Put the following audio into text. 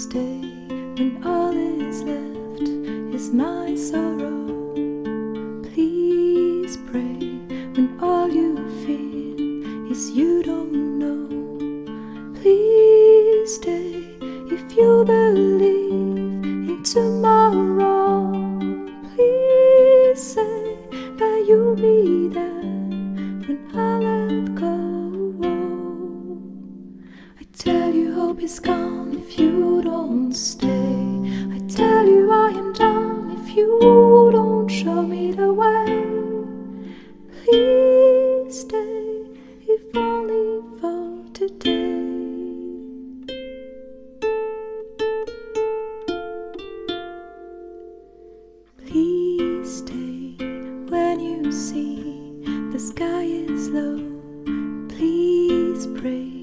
stay when all is left is my sorrow. Please pray when all you feel is you don't know. Please stay if you believe in tomorrow. Please say that you'll be there when I let go. I tell you hope is gone if you don't stay. I tell you I am done if you don't show me the way. Please stay if only for today. Please stay when you see the sky is low. Please pray